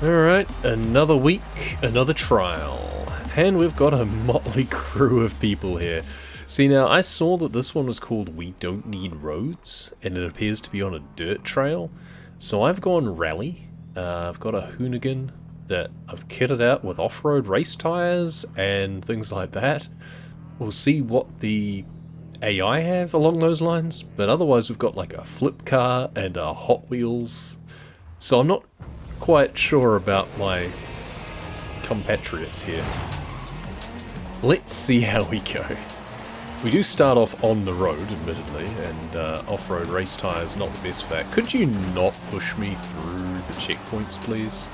Alright, another week, another trial. And we've got a motley crew of people here. See, now, I saw that this one was called We Don't Need Roads, and it appears to be on a dirt trail. So I've gone rally. I've got a Hoonigan that I've kitted out with off-road race tyres and things like that. We'll see what the AI have along those lines, but otherwise we've got like a flip car and a Hot Wheels. So I'm not quite sure about my compatriots here. Let's see how we go. We do start off on the road, admittedly, and off-road race tyres not the best for that. Could you not push me through the checkpoints, please?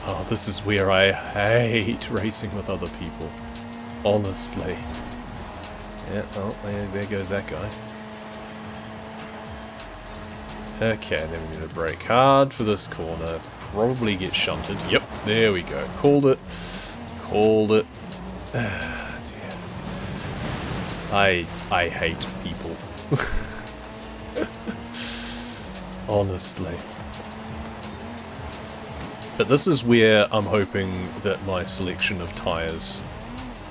Oh, this is where I hate racing with other people. Honestly. Yeah, oh, there goes that guy. Okay, then we're going to brake hard for this corner. Probably get shunted. Yep, there we go. Called it. Called it. Ah, dear. I hate people. Honestly. But this is where I'm hoping that my selection of tyres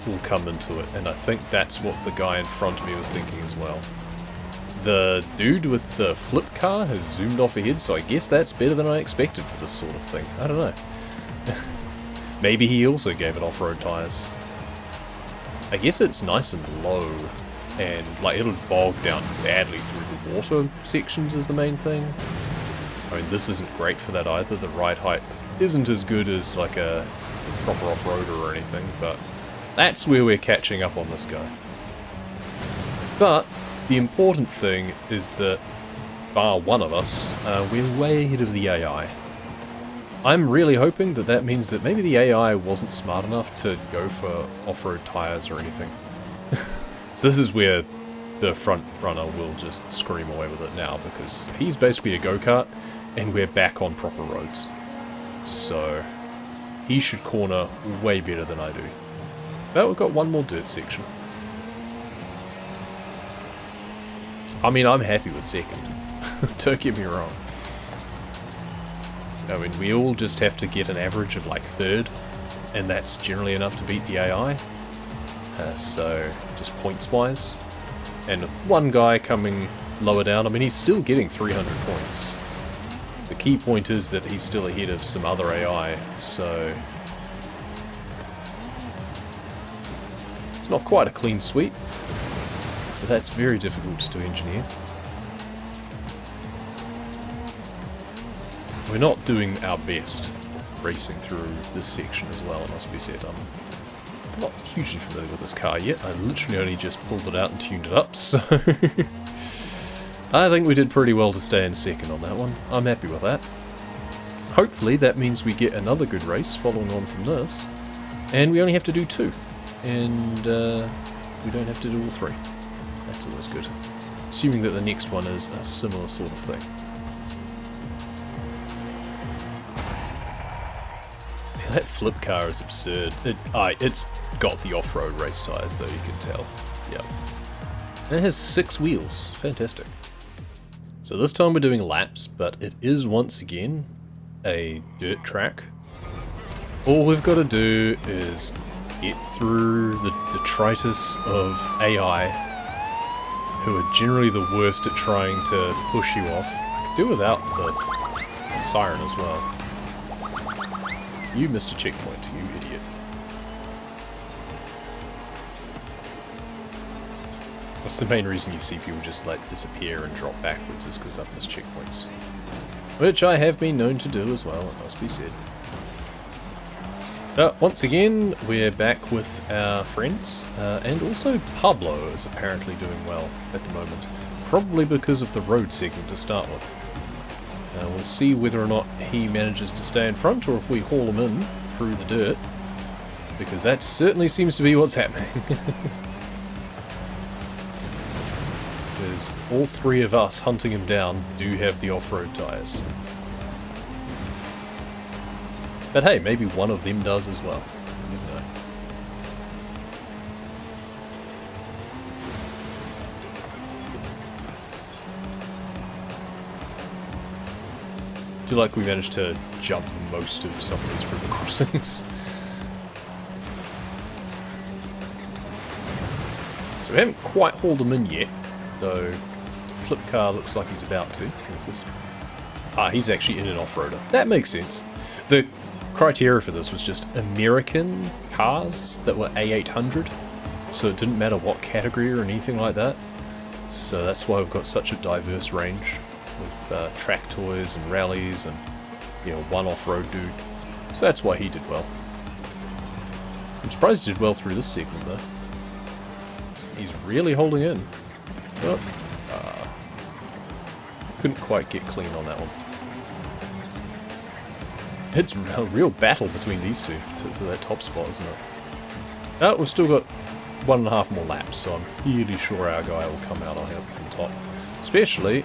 will come into it, and I think that's what the guy in front of me was thinking as well. The dude with the flip car has zoomed off ahead, so I guess that's better than I expected for this sort of thing. I don't know. Maybe he also gave it off-road tyres. I guess it's nice and low, and like it'll bog down badly through the water sections is the main thing. I mean, this isn't great for that either. The ride height isn't as good as like a proper off-roader or anything, but that's where we're catching up on this guy. But the important thing is that, bar one of us, we're way ahead of the AI. I'm really hoping that that means that maybe the AI wasn't smart enough to go for off-road tyres or anything. So this is where the front runner will just scream away with it now, because he's basically a go-kart, and we're back on proper roads. So he should corner way better than I do. But we've got one more dirt section. I mean, I'm happy with second. Don't get me wrong. I mean, we all just have to get an average of like third, and that's generally enough to beat the AI. So, just points-wise. And one guy coming lower down, I mean, he's still getting 300 points. The key point is that he's still ahead of some other AI, so it's not quite a clean sweep, but that's very difficult to engineer. We're not doing our best racing through this section as well, it must be said. I'm not hugely familiar with this car yet. I literally only just pulled it out and tuned it up, so I think we did pretty well to stay in second on that one. I'm happy with that. Hopefully that means we get another good race following on from this, and we only have to do two, and we don't have to do all three. That's always good. Assuming that the next one is a similar sort of thing. That flip car is absurd. It's got the off-road race tyres though, you can tell. Yep. And it has 6 wheels. Fantastic. So this time we're doing laps, but it is once again a dirt track. All we've got to do is get through the detritus of AI, who are generally the worst at trying to push you off. I could do without the siren as well. You missed a checkpoint, you idiot. That's the main reason you see people just like disappear and drop backwards, is because they've missed checkpoints. Which I have been known to do as well, it must be said. But once again, we're back with our friends, and also Pablo is apparently doing well at the moment. Probably because of the road segment to start with. We'll see whether or not he manages to stay in front, or if we haul him in through the dirt, because that certainly seems to be what's happening. Because all three of us hunting him down do have the off-road tyres. But hey, maybe one of them does as well. You never know. I feel like we managed to jump most of some of these river crossings. So we haven't quite hauled him in yet, though Flip Car looks like he's about to. What's this? Ah, he's actually in an off-roader. That makes sense. The criteria for this was just American cars that were A800, so it didn't matter what category or anything like that. So that's why we've got such a diverse range with track toys and rallies and, you know, one off-road dude. So that's why he did well. I'm surprised he did well through this segment though. He's really holding in. Oh, couldn't quite get clean on that one. It's a real battle between these two to that top spot, isn't it? Oh, we've still got 1.5 more laps, so I'm really sure our guy will come out on top. Especially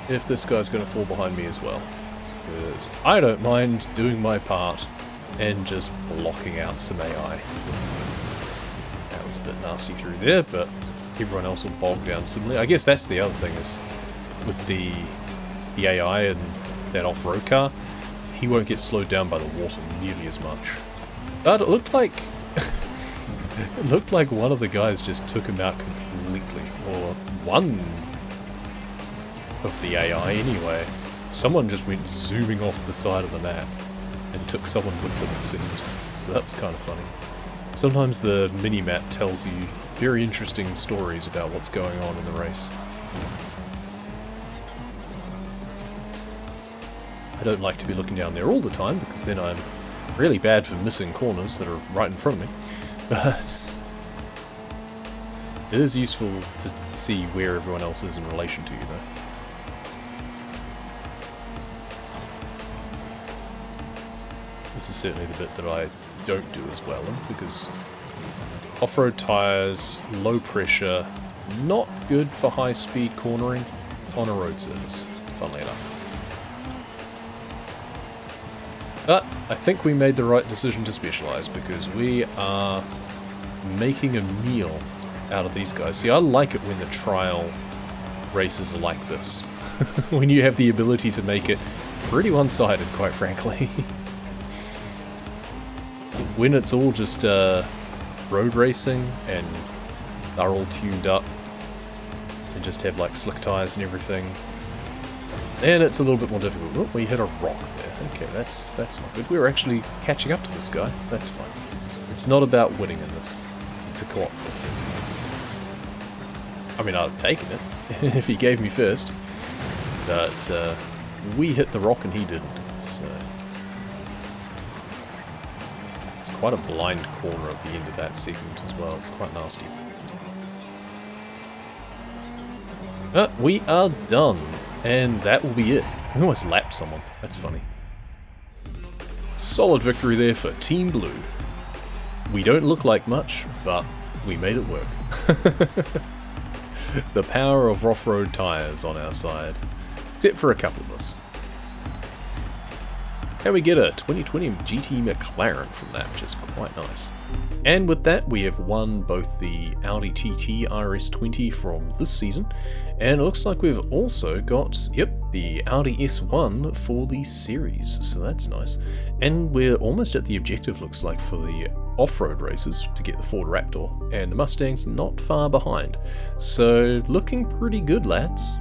if this guy's going to fall behind me as well. Because I don't mind doing my part and just blocking out some AI. That was a bit nasty through there, but everyone else will bog down similarly. I guess that's the other thing is with the AI and that off-road car, he won't get slowed down by the water nearly as much. But it looked like it looked like one of the guys just took him out completely, or one of the AI anyway. Someone just went zooming off the side of the map and took someone with them, it seemed. So that was kind of funny. Sometimes the mini-map tells you very interesting stories about what's going on in the race. I don't like to be looking down there all the time, because then I'm really bad for missing corners that are right in front of me. But it is useful to see where everyone else is in relation to you, though. This is certainly the bit that I don't do as well in, because off-road tyres, low pressure, not good for high-speed cornering on a road surface, funnily enough. But I think we made the right decision to specialise, because we are making a meal out of these guys. See, I like it when the trial races are like this. When you have the ability to make it pretty one-sided, quite frankly. When it's all just road racing and they're all tuned up and just have like slick tyres and everything, then it's a little bit more difficult. Oh, we hit a rock there. Okay, that's not good. We're actually catching up to this guy. That's fine. It's not about winning in this. It's a cooperative. I mean, I'd have taken it if he gave me first, but we hit the rock and he didn't. So it's quite a blind corner at the end of that segment as well. It's quite nasty. But we are done, and that will be it. We almost lapped someone. That's funny. Solid victory there for Team Blue. We don't look like much, but we made it work. The power of off-road tyres on our side. Except for a couple of us. And we get a 2020 GT McLaren from that, which is quite nice. And with that, we have won both the Audi TT RS20 from this season, and it looks like we've also got, the Audi S1 for the series, so that's nice. And we're almost at the objective, looks like, for the off-road races to get the Ford Raptor, and the Mustang's not far behind. So, looking pretty good, lads.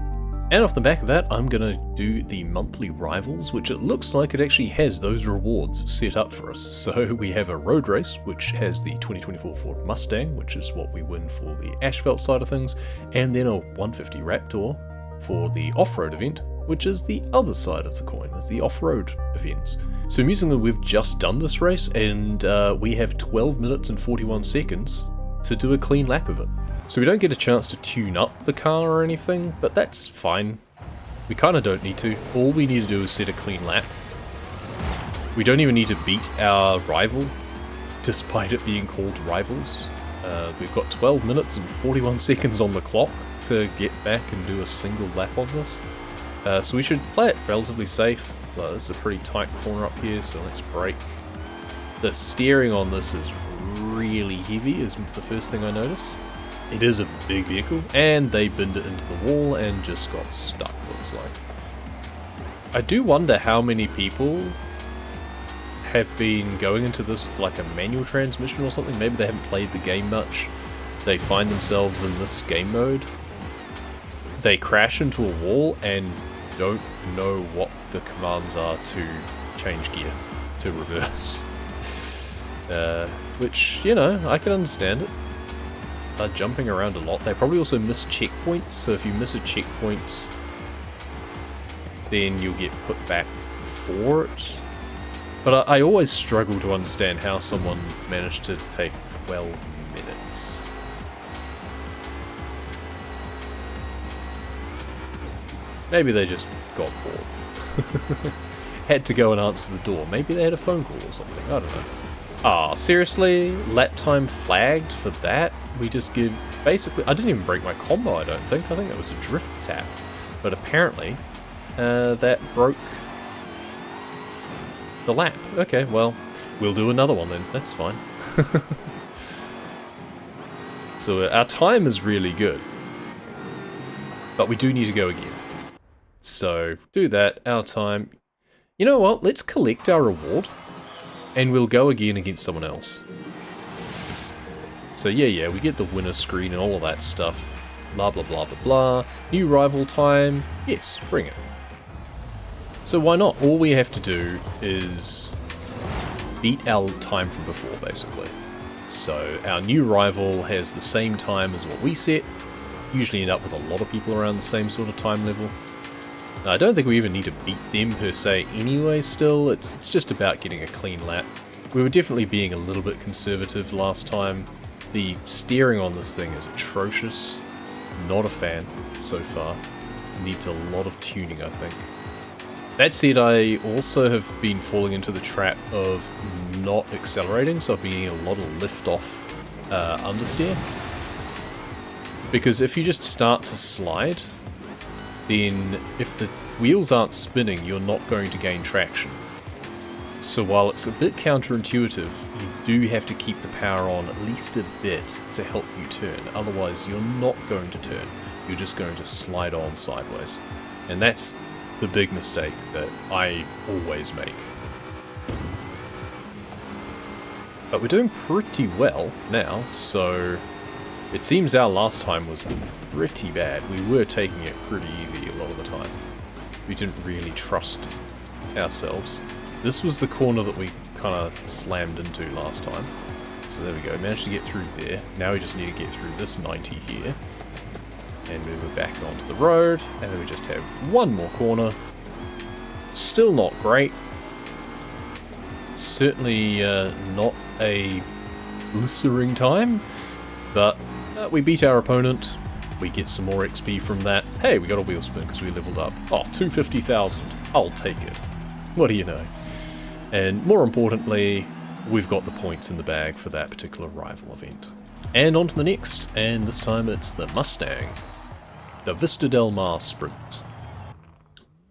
And off the back of that, I'm going to do the monthly rivals, which it looks like it actually has those rewards set up for us. So we have a road race, which has the 2024 Ford Mustang, which is what we win for the asphalt side of things, and then a 150 Raptor for the off-road event, which is the other side of the coin, is the off-road events. So amusingly, we've just done this race, and we have 12 minutes and 41 seconds to do a clean lap of it. So we don't get a chance to tune up the car or anything, but that's fine. We kind of don't need to. All we need to do is set a clean lap. We don't even need to beat our rival, despite it being called rivals. We've got 12 minutes and 41 seconds on the clock to get back and do a single lap on this. So we should play it relatively safe. Well, this is a pretty tight corner up here, so let's brake. The steering on this is really heavy, is the first thing I notice. It is a big vehicle, and they binned it into the wall and just got stuck, looks like. I do wonder how many people have been going into this with like a manual transmission or something. Maybe they haven't played the game much. They find themselves in this game mode. They crash into a wall and don't know what the commands are to change gear, to reverse. Which, you know, I can understand it. They're jumping around a lot. They probably also miss checkpoints, so if you miss a checkpoint, then you'll get put back for it. But I always struggle to understand how someone managed to take 12 minutes. Maybe they just got bored. Had to go and answer the door. Maybe they had a phone call or something. I don't know. Ah, seriously? Lap time flagged for that? We just give... Basically, I didn't even break my combo, I don't think. I think that was a drift tap. But apparently, that broke the lap. Okay, well, we'll do another one then. That's fine. So our time is really good. But we do need to go again. So, do that. Our time... You know what? Let's collect our reward. And we'll go again against someone else. So yeah, we get the winner screen and all of that stuff. Blah, blah, blah, blah, blah. New rival time. Yes, bring it. So why not? All we have to do is beat our time from before, basically. So our new rival has the same time as what we set. Usually end up with a lot of people around the same sort of time level. Now, I don't think we even need to beat them per se anyway still. It's just about getting a clean lap. We were definitely being a little bit conservative last time. The steering on this thing is atrocious. Not a fan so far. Needs a lot of tuning, I think. That said, I also have been falling into the trap of not accelerating, so I've been getting a lot of lift-off understeer. Because if you just start to slide, then if the wheels aren't spinning, you're not going to gain traction. So while it's a bit counterintuitive, you do have to keep the power on at least a bit to help you turn. Otherwise, you're not going to turn. You're just going to slide on sideways. And that's the big mistake that I always make. But we're doing pretty well now, so it seems our last time was pretty bad. We were taking it pretty easy a lot of the time. We didn't really trust ourselves. This was the corner that we kind of slammed into last time. So there we go, managed to get through there. Now we just need to get through this 90 here. And move it back onto the road. And then we just have one more corner. Still not great. Certainly not a blistering time. But we beat our opponent. We get some more XP from that. Hey, we got a wheel spin because we leveled up. Oh, 250,000. I'll take it. What do you know? And more importantly, we've got the points in the bag for that particular rival event. And on to the next, and this time it's the Mustang. The Vista Del Mar Sprint.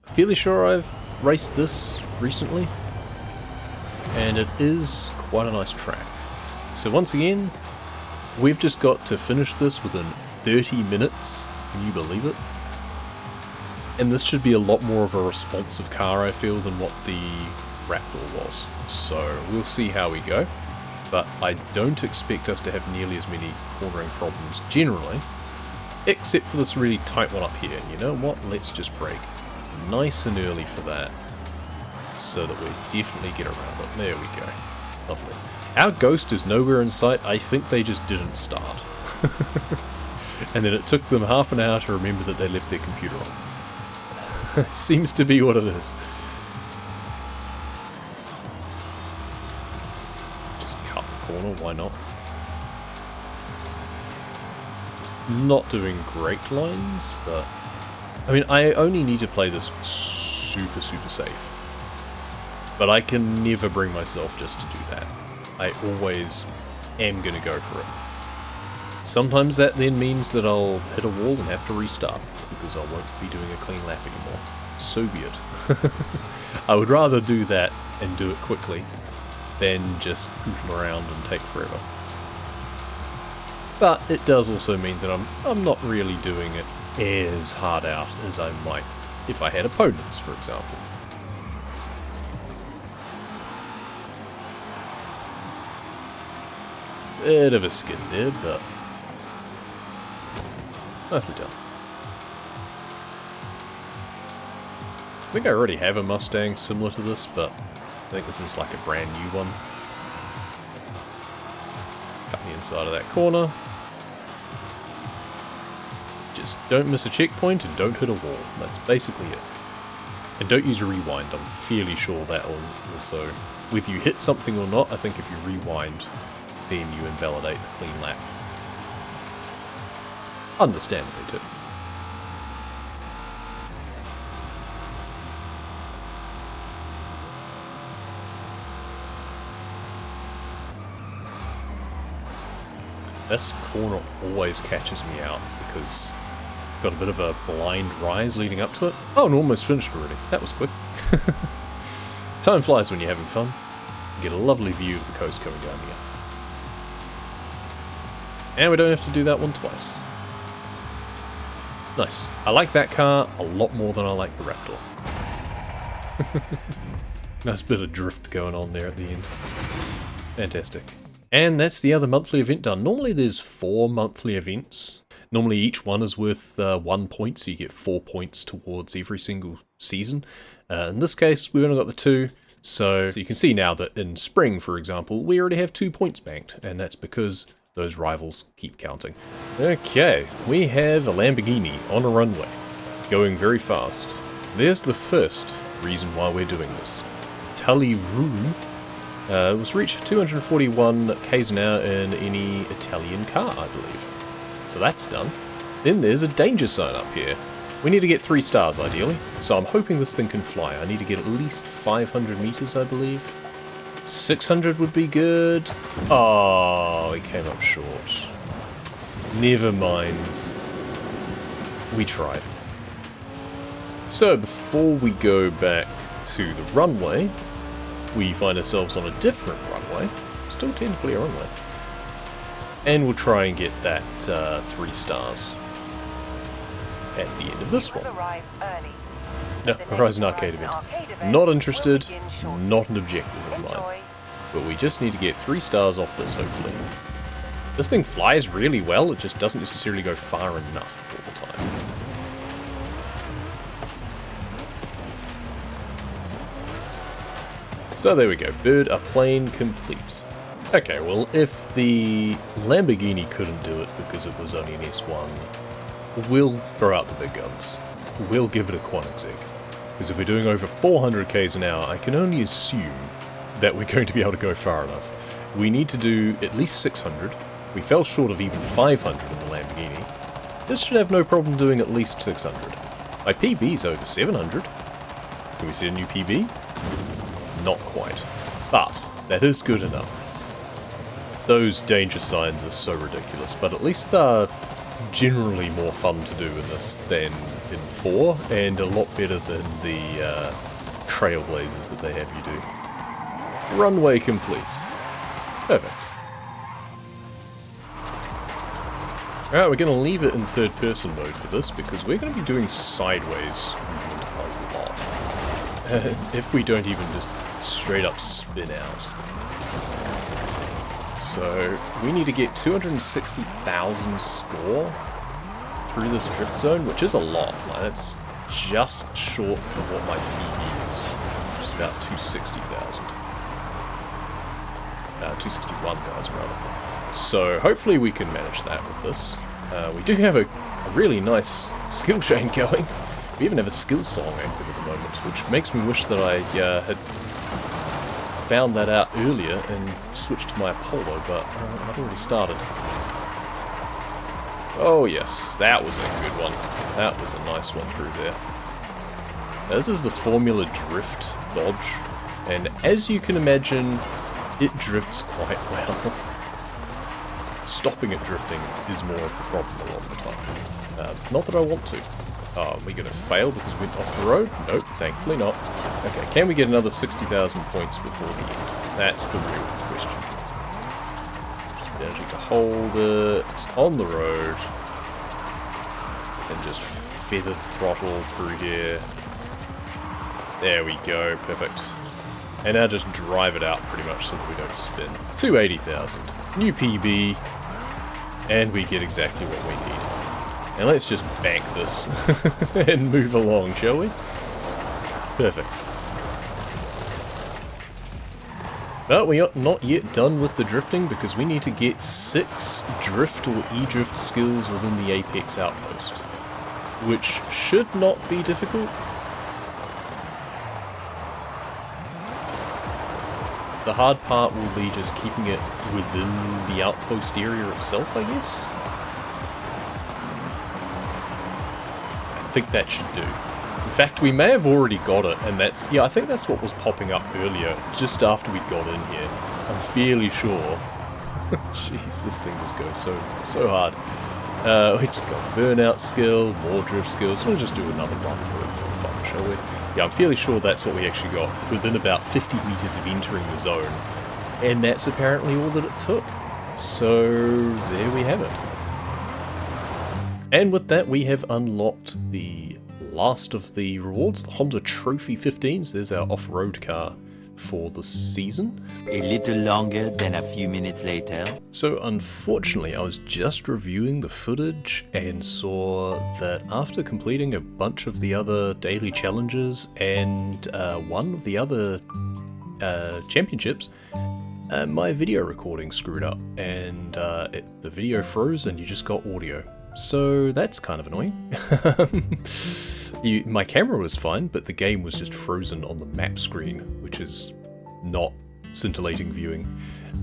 Fairly sure I've raced this recently, and it is quite a nice track. So once again, we've just got to finish this within 30 minutes, can you believe it? And this should be a lot more of a responsive car, I feel, than what the Raptor was. So we'll see how we go, but I don't expect us to have nearly as many cornering problems generally, except for this really tight one up here. And you know what? Let's just brake nice and early for that, so that we definitely get around it. There we go. Lovely. Our Ghost is nowhere in sight. I think they just didn't start. And then it took them half an hour to remember that they left their computer on. It seems to be what it is. Just cut the corner, why not? Just not doing great lines, but... I mean, I only need to play this super safe. But I can never bring myself just to do that. I always am going to go for it. Sometimes that then means that I'll hit a wall and have to restart, because I won't be doing a clean lap anymore. So be it. I would rather do that and do it quickly than just pooping around and take forever. But it does also mean that I'm not really doing it as hard out as I might if I had opponents, for example. Bit of a skid there, but nicely done. I think I already have a Mustang similar to this, but I think this is like a brand new one. Cut the inside of that corner. Just don't miss a checkpoint and don't hit a wall. That's basically it. And don't use a rewind. I'm fairly sure that will also, whether you hit something or not, I think if you rewind, then you invalidate the clean lap. Understandably too. This corner always catches me out because I've got a bit of a blind rise leading up to it. Oh, and almost finished already. That was quick. Time flies when you're having fun. You get a lovely view of the coast coming down here. And we don't have to do that one twice. Nice. I like that car a lot more than I like the Raptor. Nice bit of drift going on there at the end. Fantastic. And that's the other monthly event done. Normally there's 4 monthly events. Normally each one is worth 1 point, so you get 4 points towards every single season. In this case, we've only got the 2. So you can see now that in spring, for example, we already have 2 points banked. And that's because those rivals keep counting. Okay, we have a Lamborghini on a runway, going very fast. There's the first reason why we're doing this. Talivrun was reached 241 k's an hour in any Italian car, I believe. So that's done. Then there's a danger sign up here. We need to get 3 stars ideally, so I'm hoping this thing can fly. I need to get at least 500 meters, I believe. 600 would be good. Oh, he came up short. Never mind. We tried. So before we go back to the runway, we find ourselves on a different runway. Still technically a runway. And we'll try and get that 3 stars at the end of this one. No, Horizon Arcade event. Not interested, not an objective of mine. But we just need to get 3 stars off this, hopefully. This thing flies really well, it just doesn't necessarily go far enough all the time. So there we go, bird a plane complete. Okay, well if the Lamborghini couldn't do it because it was only an S1, we'll throw out the big guns. We'll give it a Koenigsegg. Because if we're doing over 400 k's an hour, I can only assume that we're going to be able to go far enough. We need to do at least 600. We fell short of even 500 in the Lamborghini. This should have no problem doing at least 600. My PB's over 700. Can we see a new PB? Not quite. But that is good enough. Those danger signs are so ridiculous, but at least they're generally more fun to do in this than in 4, and a lot better than the trailblazers that they have you do. Runway complete. Perfect. Alright, we're going to leave it in third person mode for this, because we're going to be doing sideways movement a lot. If we don't even just straight up spin out. So, we need to get 260,000 score through this drift zone, which is a lot. Like, that's just short of what my PB is, which is about 260,000. 261,000 rather. So hopefully we can manage that with this. We do have a really nice skill chain going. We even have a skill song active at the moment, which makes me wish that I had found that out earlier and switched to my Apollo, but I've already started. Oh yes, that was a good one. That was a nice one through there. Now, this is the Formula Drift dodge, and as you can imagine, it drifts quite well. Stopping it drifting is more of the problem a lot of the time. Not that I want to. Are we going to fail because we went off the road? Nope, thankfully not. Okay, can we get another 60,000 points before the end? That's the real question. Energy to hold it on the road and just feathered throttle through here. There we go, perfect. And now just drive it out pretty much so that we don't spin. 280,000. New PB. And we get exactly what we need. And let's just bank this and move along, shall we? Perfect. But we are not yet done with the drifting because we need to get 6 drift or e-drift skills within the Apex outpost. Which should not be difficult. The hard part will be just keeping it within the outpost area itself, I guess. I think that should do. In fact, we may have already got it, and that's... Yeah, I think that's what was popping up earlier, just after we got in here. I'm fairly sure. Jeez, this thing just goes so hard. We just got burnout skill, more drift skills. We'll just do another one for fun, shall we? Yeah, I'm fairly sure that's what we actually got, within about 50 meters of entering the zone. And that's apparently all that it took. So, there we have it. And with that, we have unlocked the last of the rewards, the Honda Trophy 15s. There's our off-road car for the season. A little longer than a few minutes later. So unfortunately, I was just reviewing the footage and saw that after completing a bunch of the other daily challenges and one of the other championships, my video recording screwed up and the video froze and you just got audio. So that's kind of annoying. My camera was fine, but the game was just frozen on the map screen, which is not scintillating viewing.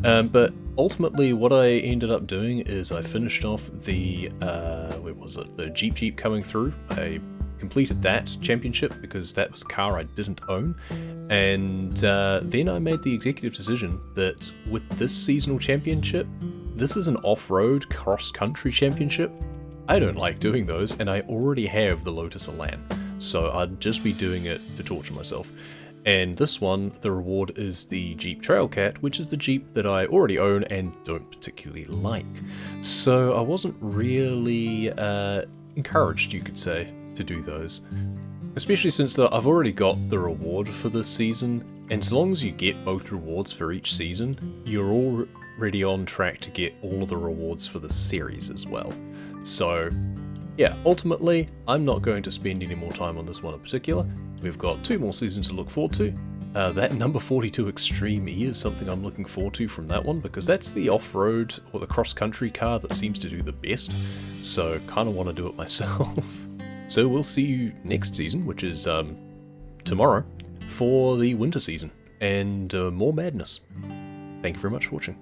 But ultimately what I ended up doing is I finished off the, where was it? The Jeep coming through. I completed that championship because that was a car I didn't own. And then I made the executive decision that with this seasonal championship, this is an off-road cross-country championship. I don't like doing those, and I already have the Lotus Elan, so I'd just be doing it to torture myself. And this one, the reward is the Jeep Trailcat, which is the Jeep that I already own and don't particularly like. So I wasn't really encouraged, you could say, to do those. Especially since I've already got the reward for this season, and so long as you get both rewards for each season, you're already on track to get all of the rewards for the series as well. So, yeah, ultimately, I'm not going to spend any more time on this one in particular. We've got 2 more seasons to look forward to. That number 42 Extreme E is something I'm looking forward to from that one, because that's the off-road or the cross-country car that seems to do the best, so kind of want to do it myself. So we'll see you next season, which is tomorrow, for the winter season, and more madness. Thank you very much for watching.